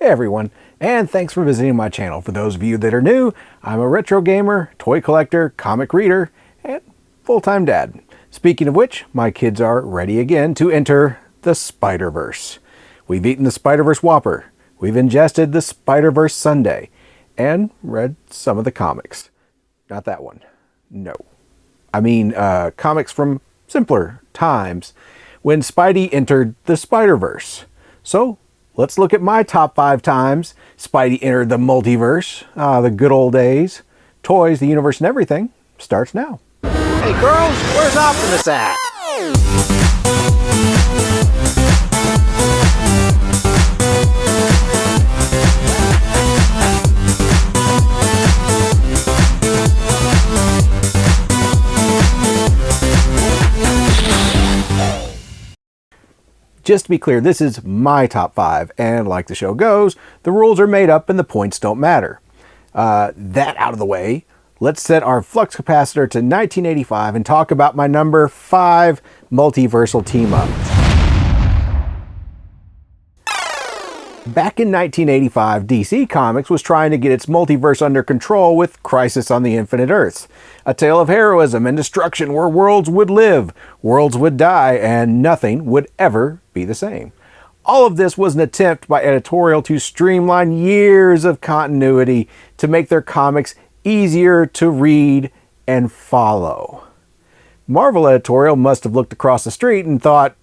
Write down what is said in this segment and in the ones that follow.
Hey everyone, and thanks for visiting my channel. For those of you that are new, I'm a retro gamer, toy collector, comic reader, and full-time dad. Speaking of which, my kids are ready again to enter the Spider-Verse. We've eaten the Spider-Verse Whopper, we've ingested the Spider-Verse Sundae, and read some of the comics. Not that one. No. I mean, comics from simpler times when Spidey entered the Spider-Verse. So, let's look at my top 5 times Spidey entered the multiverse. The good old days. Toys, the universe, and everything starts now. Hey girls, where's Optimus at? Just to be clear, this is my top 5, and like the show goes, the rules are made up and the points don't matter. That out of the way, let's set our flux capacitor to 1985 and talk about my number 5 multiversal team up. Back in 1985, DC Comics was trying to get its multiverse under control with Crisis on the Infinite Earths, a tale of heroism and destruction where worlds would live, worlds would die, and nothing would ever be the same. All of this was an attempt by editorial to streamline years of continuity to make their comics easier to read and follow. Marvel editorial must have looked across the street and thought,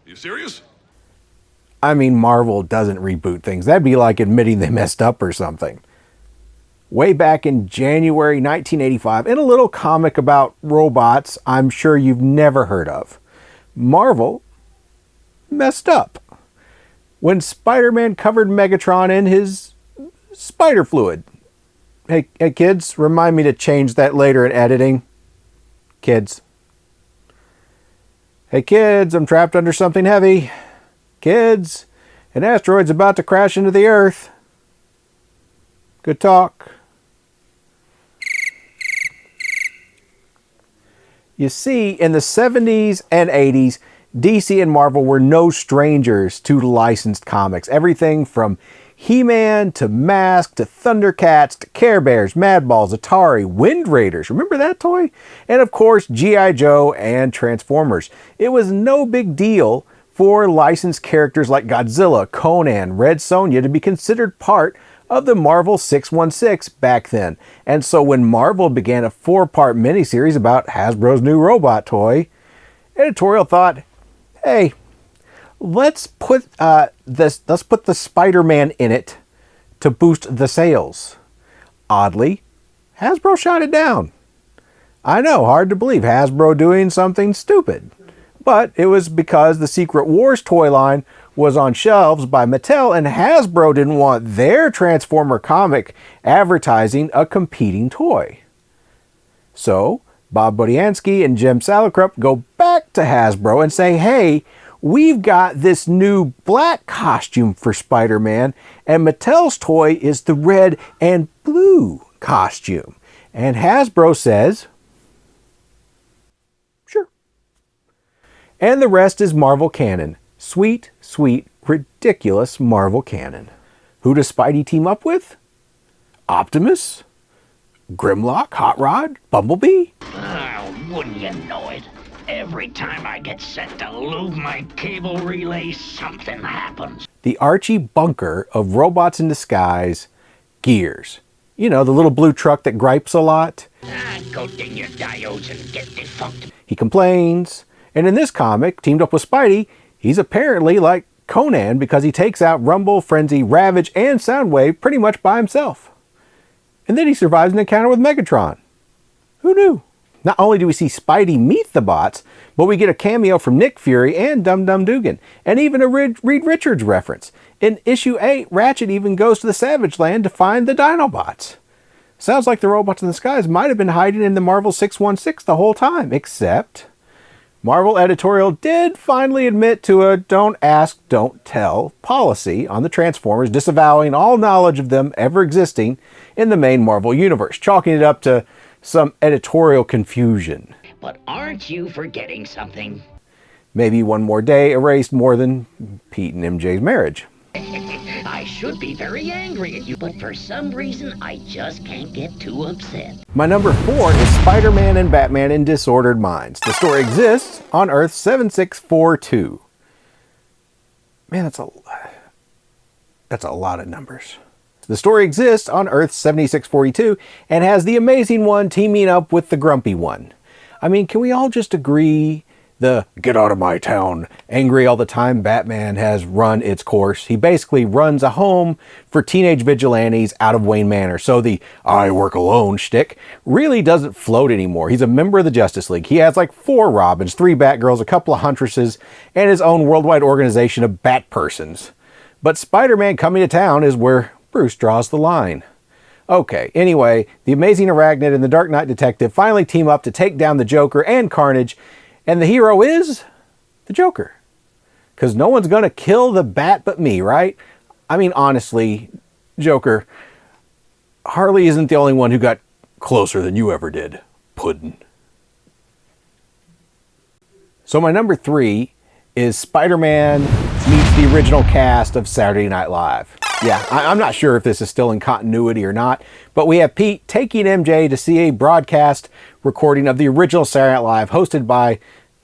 You serious? I mean, Marvel doesn't reboot things. That'd be like admitting they messed up or something. Way back in January 1985, in a little comic about robots I'm sure you've never heard of, Marvel messed up when Spider-Man covered Megatron in his spider fluid. Hey kids, remind me to change that later in editing. Kids. Hey kids, I'm trapped under something heavy. Kids, an asteroid's about to crash into the Earth. Good talk. You see, in the 70s and 80s, DC and Marvel were no strangers to licensed comics. Everything from He-Man to Mask to Thundercats to Care Bears, Madballs, Atari, Wind Raiders. Remember that toy? And of course, G.I. Joe and Transformers. It was no big deal for licensed characters like Godzilla, Conan, Red Sonja to be considered part of the Marvel 616 back then. And so when Marvel began a 4-part miniseries about Hasbro's new robot toy, editorial thought, hey, let's put the Spider-Man in it to boost the sales. Oddly, Hasbro shot it down. I know, hard to believe Hasbro doing something stupid. But it was because the Secret Wars toy line was on shelves by Mattel, and Hasbro didn't want their Transformer comic advertising a competing toy. So, Bob Budiansky and Jim Salicrup go back to Hasbro and say, hey, we've got this new black costume for Spider-Man, and Mattel's toy is the red and blue costume. And Hasbro says, sure. And the rest is Marvel canon. Sweet, sweet, ridiculous Marvel canon. Who does Spidey team up with? Optimus? Grimlock? Hot Rod? Bumblebee? Oh, wouldn't you know it? Every time I get set to lube my cable relay, something happens. The Archie Bunker of robots in disguise, Gears. You know, the little blue truck that gripes a lot. Go ding your diodes and get defunct. He complains. And in this comic, teamed up with Spidey, he's apparently like Conan because he takes out Rumble, Frenzy, Ravage, and Soundwave pretty much by himself. And then he survives an encounter with Megatron. Who knew? Not only do we see Spidey meet the bots, but we get a cameo from Nick Fury and Dum Dum Dugan, and even a Reed Richards reference. In issue 8, Ratchet even goes to the Savage Land to find the Dinobots. Sounds like the robots in the skies might have been hiding in the Marvel 616 the whole time, except Marvel editorial did finally admit to a don't ask, don't tell policy on the Transformers, disavowing all knowledge of them ever existing in the main Marvel universe, chalking it up to some editorial confusion. But aren't you forgetting something? Maybe one more day erased more than Pete and MJ's marriage. I should be very angry at you, but for some reason, I just can't get too upset. My number 4 is Spider-Man and Batman in Disordered Minds. The story exists on Earth 7642. Man, that's a lot of numbers. The story exists on Earth 7642 and has the amazing one teaming up with the grumpy one. I mean, can we all just agree the get out of my town, angry all the time Batman has run its course? He basically runs a home for teenage vigilantes out of Wayne Manor. So the I work alone shtick really doesn't float anymore. He's a member of the Justice League. He has like 4 Robins, 3 Batgirls, a couple of Huntresses, and his own worldwide organization of Bat-persons. But Spider-Man coming to town is where Bruce draws the line. Okay, anyway, the Amazing Arachnid and the Dark Knight Detective finally team up to take down the Joker and Carnage, and the hero is the Joker. Because no one's going to kill the Bat but me, right? I mean, honestly, Joker, Harley isn't the only one who got closer than you ever did, Puddin'. So my number 3 is Spider-Man Meets the original cast of Saturday Night Live. Yeah, I'm not sure if this is still in continuity or not, but we have Pete taking MJ to see a broadcast recording of the original Saturday Night Live hosted by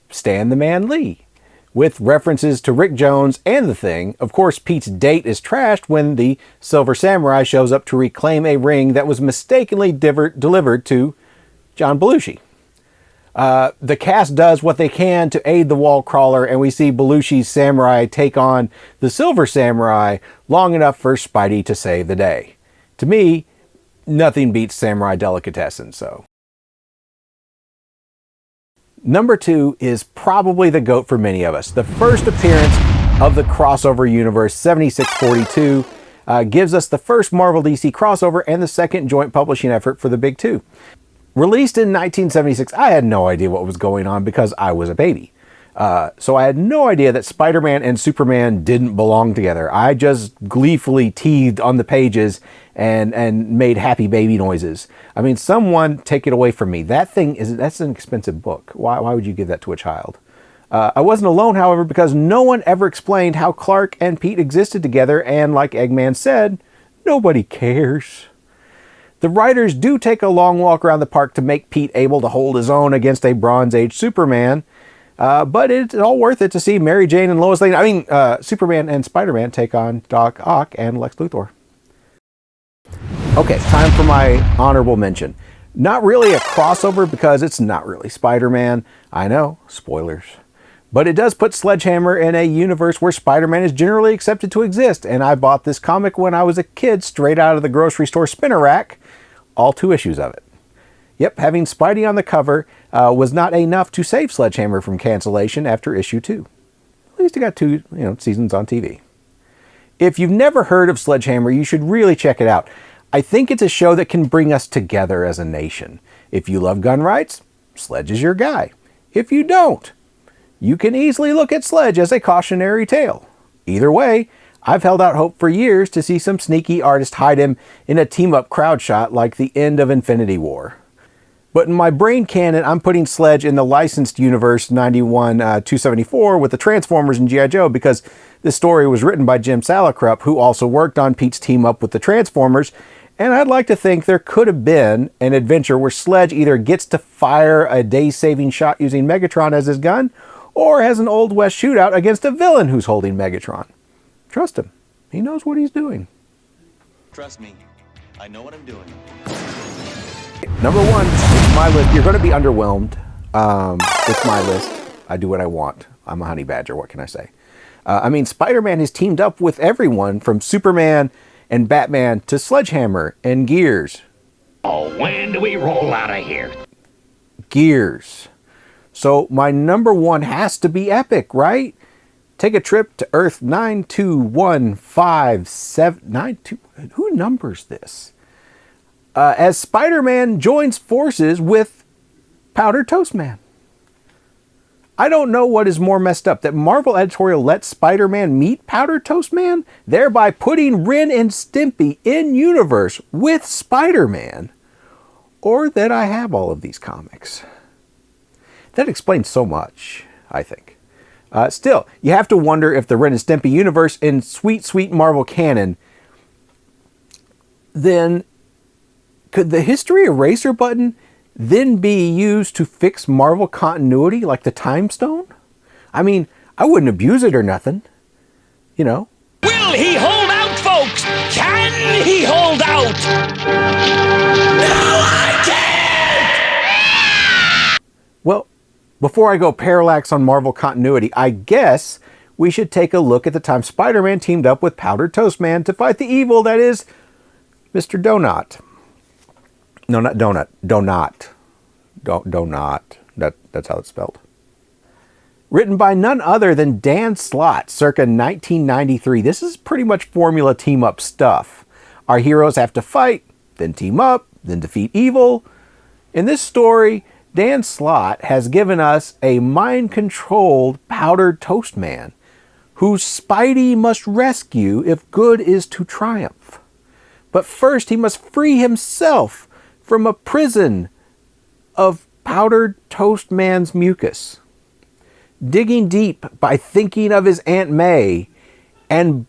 Stan the Man Lee, with references to Rick Jones and The Thing. Of course, Pete's date is trashed when the Silver Samurai shows up to reclaim a ring that was mistakenly delivered to John Belushi. The cast does what they can to aid the wall crawler, and we see Belushi's samurai take on the Silver Samurai long enough for Spidey to save the day. To me, nothing beats Samurai Delicatessen, so. Number 2 is probably the GOAT for many of us. The first appearance of the crossover universe, 7642, gives us the first Marvel DC crossover and the second joint publishing effort for the big two. Released in 1976, I had no idea what was going on because I was a baby. So I had no idea that Spider-Man and Superman didn't belong together. I just gleefully teethed on the pages and made happy baby noises. I mean, someone take it away from me. That's an expensive book. Why would you give that to a child? I wasn't alone, however, because no one ever explained how Clark and Pete existed together, and like Eggman said, nobody cares. The writers do take a long walk around the park to make Pete able to hold his own against a Bronze Age Superman, but it's all worth it to see Mary Jane and Lois Lane, Superman and Spider-Man take on Doc Ock and Lex Luthor. Okay, time for my honorable mention. Not really a crossover because it's not really Spider-Man. I know, spoilers. But it does put Sledgehammer in a universe where Spider-Man is generally accepted to exist, and I bought this comic when I was a kid straight out of the grocery store spinner rack, all 2 issues of it. Yep, having Spidey on the cover was not enough to save Sledgehammer from cancellation after issue 2. At least it got 2 seasons on TV. If you've never heard of Sledgehammer, you should really check it out. I think it's a show that can bring us together as a nation. If you love gun rights, Sledge is your guy. If you don't, you can easily look at Sledge as a cautionary tale. Either way, I've held out hope for years to see some sneaky artist hide him in a team-up crowd shot like the end of Infinity War. But in my brain canon, I'm putting Sledge in the licensed universe 91-274 with the Transformers and G.I. Joe because this story was written by Jim Salicrup, who also worked on Pete's team-up with the Transformers, and I'd like to think there could have been an adventure where Sledge either gets to fire a day-saving shot using Megatron as his gun, or has an Old West shootout against a villain who's holding Megatron. Trust him. He knows what he's doing. Trust me. I know what I'm doing. Number 1, it's my list. You're going to be underwhelmed. It's my list. I do what I want. I'm a honey badger. What can I say? Spider-Man has teamed up with everyone from Superman and Batman to Sledgehammer and Gears. Oh, when do we roll out of here? Gears. So my number 1 has to be epic, right? Take a trip to Earth 92157. Who numbers this? As Spider-Man joins forces with Powder Toast Man. I don't know what is more messed up, that Marvel editorial let Spider-Man meet Powder Toast Man, thereby putting Ren and Stimpy in universe with Spider-Man, or that I have all of these comics. That explains so much, I think. Still, you have to wonder if the Ren and Stimpy universe in sweet, sweet Marvel canon, then could the history eraser button then be used to fix Marvel continuity like the Time Stone? I mean, I wouldn't abuse it or nothing, you know. Will he hold out, folks? Can he hold out? No, I can't! Well, before I go parallax on Marvel continuity, I guess we should take a look at the time Spider-Man teamed up with Powdered Toast Man to fight the evil that is Mr. Donut. No, not Donut. Donut. Donut. That's how it's spelled. Written by none other than Dan Slott, circa 1993. This is pretty much formula team-up stuff. Our heroes have to fight, then team up, then defeat evil. In this story, Dan Slott has given us a mind-controlled Powdered Toast Man who Spidey must rescue if good is to triumph. But first, he must free himself from a prison of Powdered Toast Man's mucus. Digging deep by thinking of his Aunt May and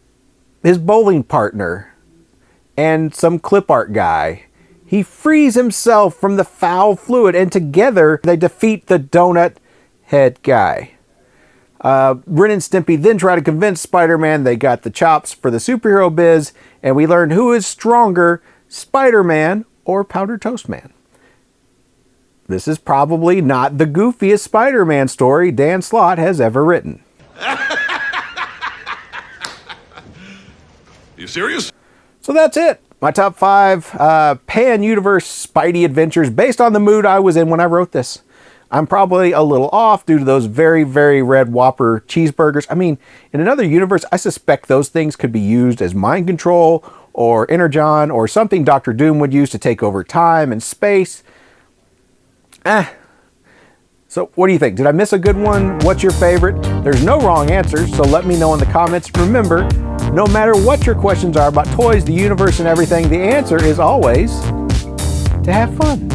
his bowling partner and some clip art guy, he frees himself from the foul fluid, and together they defeat the donut head guy. Ren and Stimpy then try to convince Spider-Man they got the chops for the superhero biz, and we learn who is stronger, Spider-Man or Powdered Toast Man. This is probably not the goofiest Spider-Man story Dan Slott has ever written. You serious? So that's it. My top 5 pan-universe Spidey adventures based on the mood I was in when I wrote this. I'm probably a little off due to those very, very red Whopper cheeseburgers. I mean, in another universe, I suspect those things could be used as mind control or energon or something Dr. Doom would use to take over time and space. So what do you think? Did I miss a good one? What's your favorite? There's no wrong answers, so let me know in the comments. Remember, no matter what your questions are about toys, the universe, and everything, the answer is always to have fun.